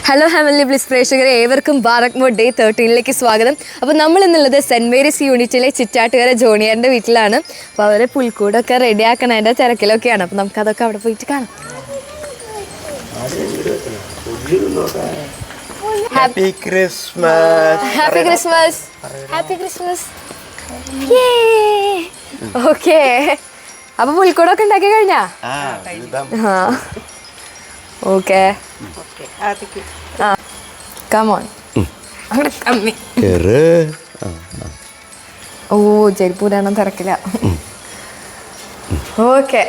Hello heavenly bliss പ്രേക്ഷകരെ ഏവർക്കും Barack mode day 13ലേക്ക് സ്വാഗതം. അപ്പോൾ നമ്മൾ ഇന്നുള്ളത് സെൻറ്റ് മേരീസ് യൂണിറ്റിലെ ചിറ്റാട്ടുകര ജോണിയറിൻ്റെ വീട്ടിലാണ്. അപ്പോൾ അവരെ പുൽക്കൂടൊക്കെ റെഡിയാക്കണതിൻ്റെ തിരക്കിലൊക്കെയാണ്. അപ്പോൾ നമുക്കതൊക്കെ അവിടെ പോയിട്ട് കാണാം. Happy Christmas. Happy Christmas. Happy Christmas. Okay, അപ്പോൾ പുൽക്കൂടൊക്കെ ഉണ്ടാക്കി കഴിഞ്ഞാ? Okay, come on. ഓ, ചെരുപ്പൂരാണെന്ന് തിരക്കില്ല. ഓക്കെ,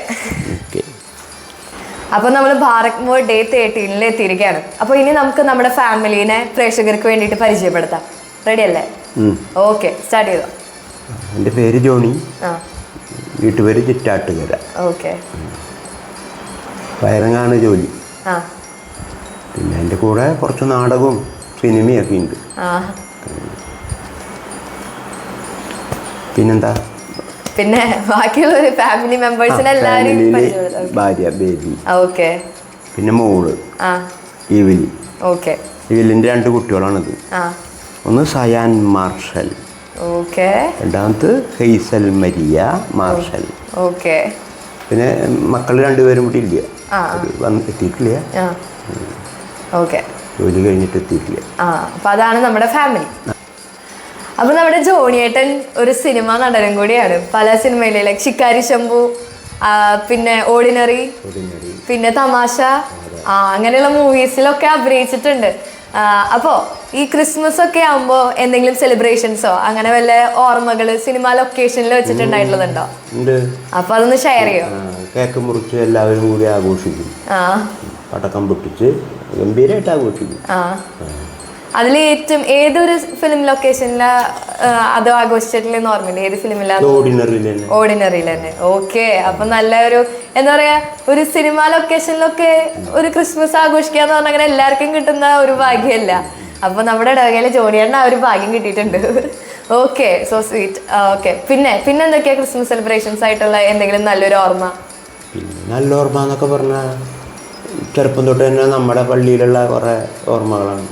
അപ്പോൾ നമ്മൾ ബാറക് മോഡ് ഡേ 13 എത്തിയിരിക്കുകയാണ്. അപ്പോൾ ഇനി നമുക്ക് നമ്മുടെ ഫാമിലീനെ പ്രേക്ഷകർക്ക് വേണ്ടിയിട്ട് പരിചയപ്പെടുത്താം. റെഡി അല്ലേ? ഓക്കെ, സ്റ്റാർട്ട് ചെയ്തോ. എൻ്റെ പേര് ജോണി, വീട്ടുപേര് ചിറ്റാട്ടുകര. ഓക്കെ, വയറിങ്ങാണ് ജോലി. പിന്നെ എൻ്റെ കൂടെ കുറച്ച് നാടകവും സിനിമയൊക്കെ ഉണ്ട്. പിന്നെന്താ, പിന്നെ ബാക്കിയുള്ള ഒരു ഫാമിലി മെമ്പേഴ്സിനെ എല്ലാവരും ഭാര്യ, ബേബി. ഓക്കെ, പിന്നെ മോള് ഇവിലി. ഓക്കെ, ഇവിലിൻ്റെ 2 കുട്ടികളാണിത്. ഒന്ന് സയാൻ മാർഷൽ, ഓക്കെ, രണ്ടാമത് ഹെയ്സൽ മരിയ മാർഷൽ. ഓക്കെ, പിന്നെ മക്കൾ 2 പേരും കൂടി ഇല്ല, എത്തിയിട്ടില്ല. ഓക്കെ, ജോലി കഴിഞ്ഞിട്ട് എത്തിയിട്ടില്ല. അപ്പോൾ അതാണ് നമ്മുടെ ഫാമിലി. അപ്പോൾ നമ്മുടെ ജോണിയേട്ടൻ ഒരു സിനിമ നടനും കൂടിയാണ്. പല സിനിമയിലെ ലൈക്ക് ശിക്കാരി ശംഭു, പിന്നെ ഓർഡിനറി, പിന്നെ തമാശ, അങ്ങനെയുള്ള മൂവീസിലൊക്കെ അഭിനയിച്ചിട്ടുണ്ട്. അപ്പോൾ ഈ ക്രിസ്മസ് ഒക്കെ ആകുമ്പോൾ എന്തെങ്കിലും സെലിബ്രേഷൻസോ അങ്ങനെ വല്ല ഓർമ്മകൾ സിനിമ ലൊക്കേഷനിൽ വെച്ചിട്ടുണ്ടായിട്ടുള്ളതുണ്ടോ? അപ്പോൾ അതൊന്ന് ഷെയർ ചെയ്യോ? കേക്ക് മുറിച്ച് എല്ലാവരും കൂടി ആഘോഷിക്കും, പടക്കം പൊട്ടിച്ച് ഗംഭീരമായിട്ട് ആഘോഷിക്കും. അതിൽ ഏറ്റവും ഏതൊരു ഫിലിം ലൊക്കേഷനിലാ അത് ആഘോഷിച്ചിട്ടില്ലെന്ന് ഓർമ്മയില്ല? ഏത് ഫിലിമിലാണ്? ഓർഡിനറിയിൽ തന്നെ. ഓക്കെ, അപ്പൊ നല്ല ഒരു എന്താ പറയാ, ഒരു സിനിമ ലൊക്കേഷനിലൊക്കെ ഒരു ക്രിസ്മസ് ആഘോഷിക്കുക എന്ന് പറഞ്ഞാൽ അങ്ങനെ എല്ലാവർക്കും കിട്ടുന്ന ഒരു ഭാഗ്യമല്ല. അപ്പൊ നമ്മുടെ ഇടവകയിലെ ജോണിയേട്ടന് ആ ഒരു ഭാഗ്യം കിട്ടിയിട്ടുണ്ട്. Okay, so sweet. ഓക്കെ, പിന്നെ എന്തൊക്കെയാ ക്രിസ്മസ് സെലിബ്രേഷൻസ് ആയിട്ടുള്ള എന്തെങ്കിലും നല്ലൊരു ഓർമ്മ? നല്ല ഓർമ്മ എന്നൊക്കെ പറഞ്ഞാൽ ചെറുപ്പം തൊട്ട് തന്നെ നമ്മുടെ പള്ളിയിലുള്ള കുറെ ഓർമ്മകളാണ്.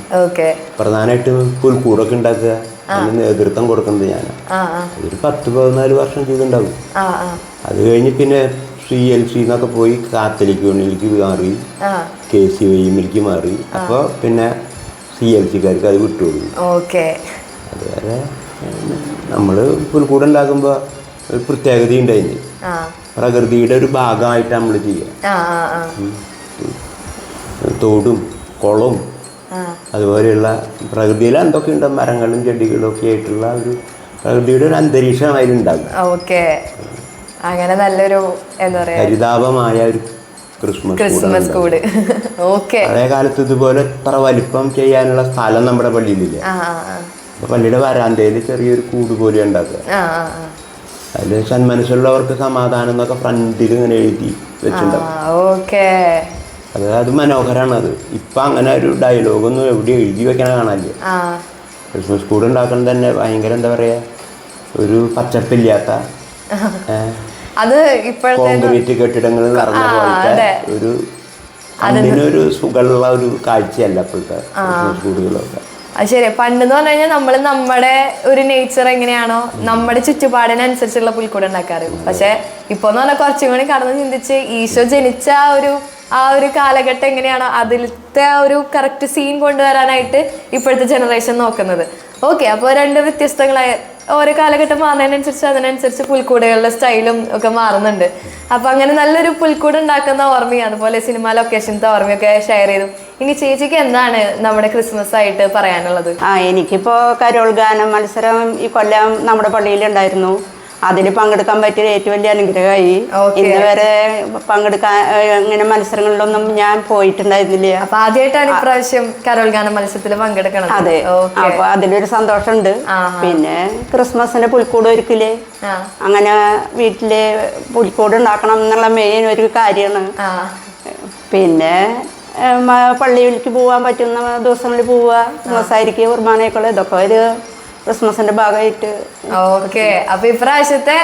പ്രധാനമായിട്ടും പുൽക്കൂടൊക്കെ ഉണ്ടാക്കുക, അതിന് നേതൃത്വം കൊടുക്കുന്നത് ഞാനാണ്. ഒരു 10-14 വർഷം ചെയ്തിട്ടുണ്ടാവും. അത് കഴിഞ്ഞ് പിന്നെ CLC എന്നൊക്കെ പോയി കാത്തലിക് യൂണിയനിലേക്ക് മാറി, KCYMലേക്ക് മാറി. അപ്പോൾ പിന്നെ CLCക്കാർക്ക് അത് വിട്ടുകൊടുക്കും. അതുവരെ നമ്മൾ പുൽക്കൂടം ഉണ്ടാക്കുമ്പോൾ ഒരു പ്രത്യേകത ഉണ്ടായിരുന്നു. പ്രകൃതിയുടെ ഒരു ഭാഗമായിട്ട് നമ്മൾ ചെയ്യുക. തോടും കുളവും അതുപോലെയുള്ള പ്രകൃതിയിൽ എന്തൊക്കെയുണ്ട്, മരങ്ങളും ചെടികളും ഒക്കെ ആയിട്ടുള്ള ഒരു പ്രകൃതിയുടെ ഒരു അന്തരീക്ഷം അതിലുണ്ടാകും. അങ്ങനെ നല്ലൊരു എന്താ പറയാ ഹരിതാപമായ ഒരു ക്രിസ്മസ് കൂട്. പഴയ കാലത്ത് ഇതുപോലെ ഇത്ര വലിപ്പം ചെയ്യാനുള്ള സ്ഥലം നമ്മുടെ പള്ളിയിലില്ല. അപ്പൊ പള്ളിയുടെ വരാന്തയിൽ ചെറിയൊരു കൂട് പോലെ ഉണ്ടാക്കുക. അതിൽ സന്മനസ്സുള്ളവർക്ക് സമാധാനം എന്നൊക്കെ ഫ്രണ്ടിൽ ഇങ്ങനെ എഴുതി വെച്ചിട്ടുണ്ടാവും. അത് മനോഹരമാണ്. അത് ഇപ്പം അങ്ങനെ ഒരു ഡയലോഗൊന്നും എവിടെ എഴുതി വെക്കണ കാണാനില്ല. ക്രിസ്മസ് കൂട് ഉണ്ടാക്കണം തന്നെ ഭയങ്കര എന്താ പറയാ, ഒരു പച്ചപ്പില്ലാത്ത കോൺക്രീറ്റ് കെട്ടിടങ്ങൾ നിറഞ്ഞ പോലത്തെ ഒരു അതിനൊരു സുഖമുള്ള ഒരു കാഴ്ചയല്ല ഇപ്പോഴത്തെ ക്രിസ്മസ് കൂടുകളൊക്കെ. അത് ശരി. പണ്ടെന്ന് പറഞ്ഞു കഴിഞ്ഞാൽ നമ്മൾ നമ്മുടെ ഒരു നേച്ചർ എങ്ങനെയാണോ നമ്മുടെ ചുറ്റുപാടിനനുസരിച്ചുള്ള പുൽക്കൂട് ഉണ്ടാക്കാറ്. പക്ഷെ ഇപ്പൊ എന്ന് പറഞ്ഞാൽ കുറച്ചും കൂടി കടന്ന് ചിന്തിച്ച് ഈശോ ജനിച്ച ആ ഒരു കാലഘട്ടം എങ്ങനെയാണോ അതിലത്തെ ആ ഒരു കറക്റ്റ് സീൻ കൊണ്ടുവരാനായിട്ട് ഇപ്പോഴത്തെ ജനറേഷൻ നോക്കുന്നത്. ഓക്കെ, അപ്പോൾ 2 വ്യത്യസ്തങ്ങളായ ഓരോ കാലഘട്ടം മാറുന്നതിനനുസരിച്ച് അതിനനുസരിച്ച് പുൽക്കൂടുകളുടെ സ്റ്റൈലും ഒക്കെ മാറുന്നുണ്ട്. അപ്പൊ അങ്ങനെ നല്ലൊരു പുൽക്കൂട് ഉണ്ടാക്കുന്ന ഓർമ്മയും അതുപോലെ സിനിമ ലൊക്കേഷനത്തെ ഓർമ്മയൊക്കെ ഷെയർ ചെയ്തു. ഇനി ചേച്ചിക്ക് എന്താണ് നമ്മുടെ ക്രിസ്മസ് ആയിട്ട് പറയാനുള്ളത്? എനിക്കിപ്പോ കരോൾ ഗാനം മത്സരം ഈ കൊല്ലം നമ്മുടെ പള്ളിയിലുണ്ടായിരുന്നു. അതിൽ പങ്കെടുക്കാൻ പറ്റിയ ഏറ്റവും വലിയ അനുഗ്രഹമായി. ഇന്ന് വരെ പങ്കെടുക്കാൻ ഇങ്ങനെ മത്സരങ്ങളിലൊന്നും ഞാൻ പോയിട്ടുണ്ടായിരുന്നില്ല. അപ്പൊ ആദ്യമായിട്ടാണ് ഇപ്രാവശ്യം കരോൾ ഗാന മത്സരത്തിൽ പങ്കെടുക്കണം. അതെ, അപ്പൊ അതിലൊരു സന്തോഷമുണ്ട്. പിന്നെ ക്രിസ്മസിന്റെ പുൽക്കൂട് ഒരുക്കില്ലേ, അങ്ങനെ വീട്ടില് പുൽക്കൂട് ഉണ്ടാക്കണം എന്നുള്ള മെയിൻ ഒരു കാര്യമാണ്. പിന്നെ പള്ളിയിലേക്ക് പോകാൻ പറ്റുന്ന ദിവസങ്ങളിൽ പോവുക, ക്രിസ്മസായിരിക്കും കുർബാനയൊക്കെ, ഇതൊക്കെ ഒരു ക്രിസ്മസിന്റെ ഭാഗമായിട്ട്. ഓക്കെ, അപ്പൊ ഇപ്രാവശ്യത്തെ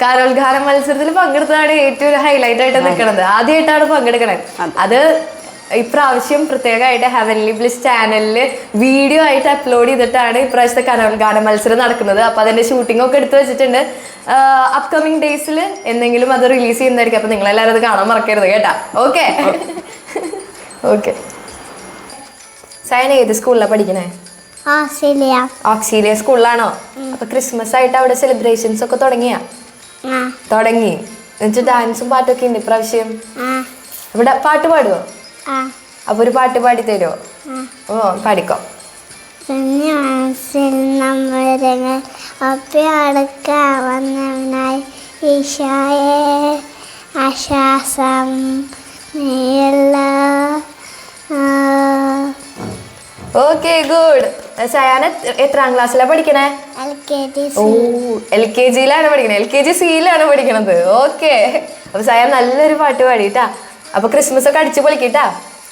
കരോൽഗാന മത്സരത്തിൽ പങ്കെടുത്തതാണ് ഏറ്റവും ഒരു ഹൈലൈറ്റ് ആയിട്ട് നിൽക്കുന്നത്. ആദ്യമായിട്ടാണ് പങ്കെടുക്കണത്. അത് ഇപ്രാവശ്യം പ്രത്യേകമായിട്ട് ഹെവൻലി ബ്ലിസ് ചാനലിൽ വീഡിയോ ആയിട്ട് അപ്ലോഡ് ചെയ്തിട്ടാണ് ഇപ്രാവശ്യത്തെ ഗാന മത്സരം നടക്കുന്നത്. അപ്പോൾ അതിൻ്റെ ഷൂട്ടിംഗ് ഒക്കെ എടുത്തു വെച്ചിട്ടുണ്ട്. അപ്കമിങ് ഡേയ്സിൽ എന്തെങ്കിലും അത് റിലീസ് ചെയ്യുന്നതായിരിക്കും. അപ്പോൾ നിങ്ങളെല്ലാവരും അത് കാണാൻ മറക്കരുത് കേട്ടാ. Okay okay. സയന ഏത് സ്കൂളിലാണ് പഠിക്കണേ? ഓക്സിലിയ സ്കൂളിലാണോ? അപ്പൊ ക്രിസ്മസ് ആയിട്ട് അവിടെ സെലിബ്രേഷൻസ് ഒക്കെ തുടങ്ങി. എന്നിട്ട് ഡാൻസും പാട്ടൊക്കെ ഉണ്ട് ഇപ്രാവശ്യം. ഇവിടെ പാട്ട് പാടുവോ? അപ്പൊ ഒരു പാട്ട് പാടി തരുമോ? ഓ പാടിക്കോ. വന്നവനായി ഈശോയെ ആശ്വാസം നീയല്ലോ. Okay good. സയാന എത്രാം ക്ലാസ്സിലാണ് പഠിക്കണേ? ഓ LKG പഠിക്കണേ. LKG Cയിലാണ് പഠിക്കണത്. ഓക്കെ. അപ്പൊ സയാൻ നല്ലൊരു പാട്ട് പാടിട്ടാ. അപ്പൊ ക്രിസ്മസ് ഒക്കെ അടിച്ചു പൊളിക്കിട്ടാ.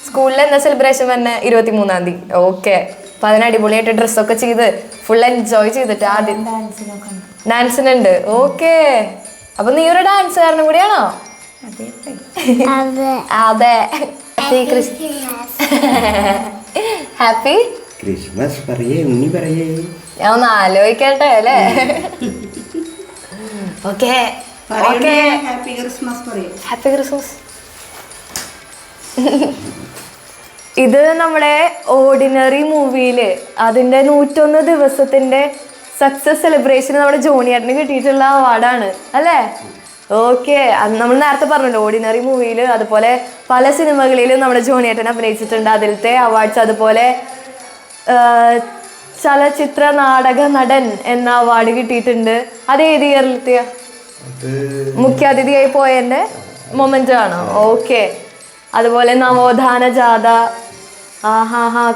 സ്കൂളിൽ എന്താ സെലിബ്രേഷൻ തന്നെ 23-ാം തീയതി. ഓക്കെ. അപ്പൊ അതിന് അടിപൊളിയായിട്ട് ഡ്രസ്സൊക്കെ ചെയ്ത് ഫുൾ എൻജോയ് ചെയ്തിട്ട് ആദ്യം ഡാൻസിനുണ്ട്. ഓക്കെ. അപ്പൊ നീ ഒരു ഡാൻസുകാരനും കൂടിയാണോ? അതെ. ഹാപ്പി ക്രിസ്മസ് പറയേ ഉണ്ണി പറയേ. ഞാൻ ഒന്ന് ആലോചിക്കട്ടെ അല്ലേ. ഓക്കെ ഹാപ്പി ക്രിസ്മസ് പറയും. Happy Christmas. ഇത് നമ്മുടെ ഓർഡിനറി മൂവിയില് അതിന്റെ 101 ദിവസത്തിന്റെ സക്സസ് സെലിബ്രേഷൻ നമ്മുടെ ജോണിയേട്ടന് കിട്ടിയിട്ടുള്ള അവാർഡാണ് അല്ലേ? ഓക്കെ. നമ്മൾ നേരത്തെ പറഞ്ഞല്ലോ ഓർഡിനറി മൂവിയിൽ അതുപോലെ പല സിനിമകളിലും നമ്മുടെ ജോണിയേട്ടൻ അഭിനയിച്ചിട്ടുണ്ട്. അതിലത്തെ അവാർഡ്സ് അതുപോലെ ചലച്ചിത്ര നാടക നടൻ എന്ന അവാർഡ് കിട്ടിയിട്ടുണ്ട്. അത് ഏത് ഇയറിലെത്തിയ മുഖ്യാതിഥിയായി പോയതിൻ്റെ മൊമെൻ്റ് ആണോ? ഓക്കെ. അതുപോലെ നവോത്ഥാന ജാഥ.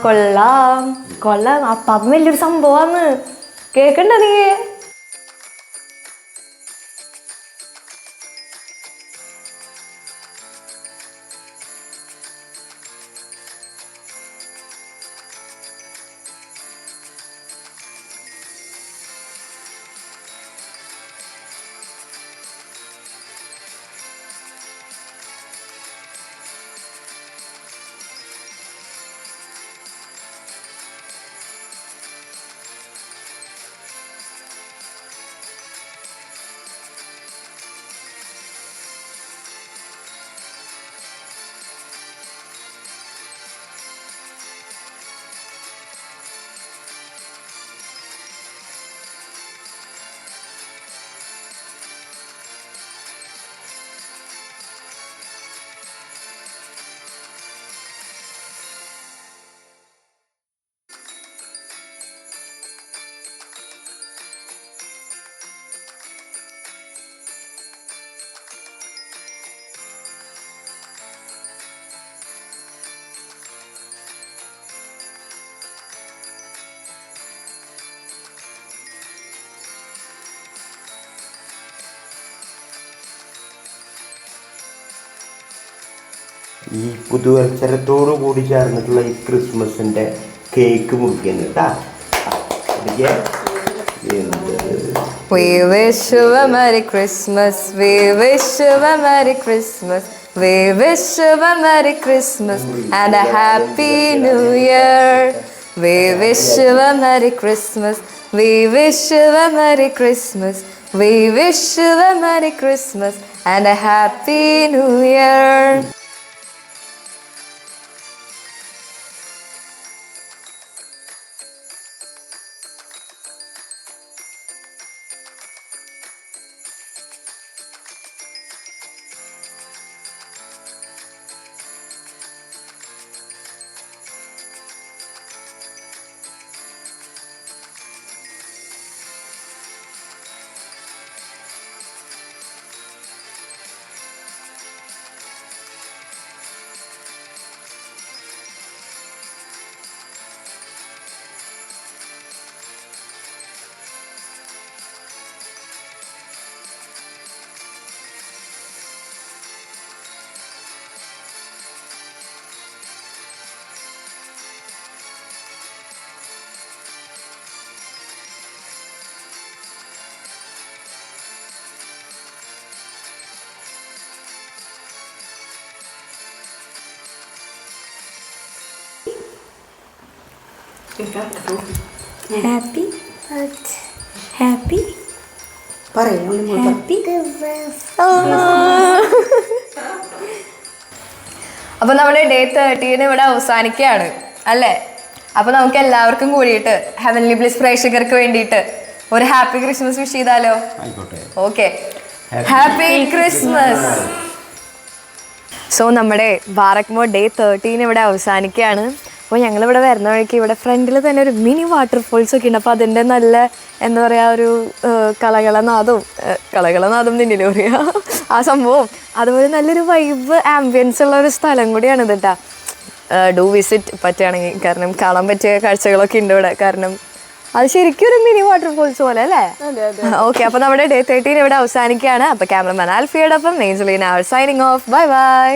കൊള്ളാം കൊള്ളാം. അപ്പം വലിയൊരു സംഭവമാണ്. കേൾക്കണ്ട നീ? ഈ പുതുവത്സരത്തോടു കൂടി ചേർന്നിട്ടുള്ള ഈ ക്രിസ്മസിന്റെ കേക്ക് മുറിക്കുന്നു കേട്ടാ. We wish you a Merry Christmas. We wish you a Merry Christmas. We wish you a Merry Christmas and a Happy New Year. We wish you a Merry Christmas. We wish you a Merry Christmas. We wish you a Merry Christmas and a Happy New Year. Happy happy happy. അപ്പൊ നമ്മുടെ day 13 ഇവിടെ അവസാനിക്കുകയാണ് അല്ലേ? അപ്പൊ നമുക്ക് എല്ലാവർക്കും കൂടിയിട്ട് heavenly bliss പ്രേക്ഷകർക്ക് വേണ്ടിയിട്ട് ഒരു ഹാപ്പി ക്രിസ്മസ് വിഷ് ചെയ്താലോ? Okay, happy Christmas. സോ നമ്മുടെ ബാറക് മോഡ് ഡേ 13 ഇവിടെ അവസാനിക്കുകയാണ്. അപ്പോൾ ഞങ്ങളിവിടെ വരുന്ന വഴിക്ക് ഇവിടെ ഫ്രണ്ടിൽ തന്നെ ഒരു മിനി വാട്ടർഫോൾസ് ഒക്കെ ഉണ്ട്. അപ്പോൾ അതിൻ്റെ നല്ല എന്താ പറയുക ഒരു കളകളനാദം തന്നെയല്ലേ പറയുക ആ സംഭവം. അതുപോലെ നല്ലൊരു വൈബ് ആംബിയൻസ് ഉള്ള ഒരു സ്ഥലം കൂടിയാണ് ഇത് കേട്ടോ. ഡു വിസിറ്റ് പറ്റുകയാണെങ്കിൽ, കാരണം കാണാൻ പറ്റിയ കാഴ്ചകളൊക്കെ ഉണ്ട് ഇവിടെ. കാരണം അത് ശരിക്കും ഒരു മിനി വാട്ടർഫോൾസ് പോലെ അല്ലേ? ഓക്കെ, അപ്പോൾ നമ്മുടെ ഡേ 13 ഇവിടെ അവസാനിക്കുകയാണ്. അപ്പോൾ ക്യാമറമാൻ ആൽഫിയോടൊപ്പം നെയ്സലീന സൈനിങ് ഓഫ്. Bye by.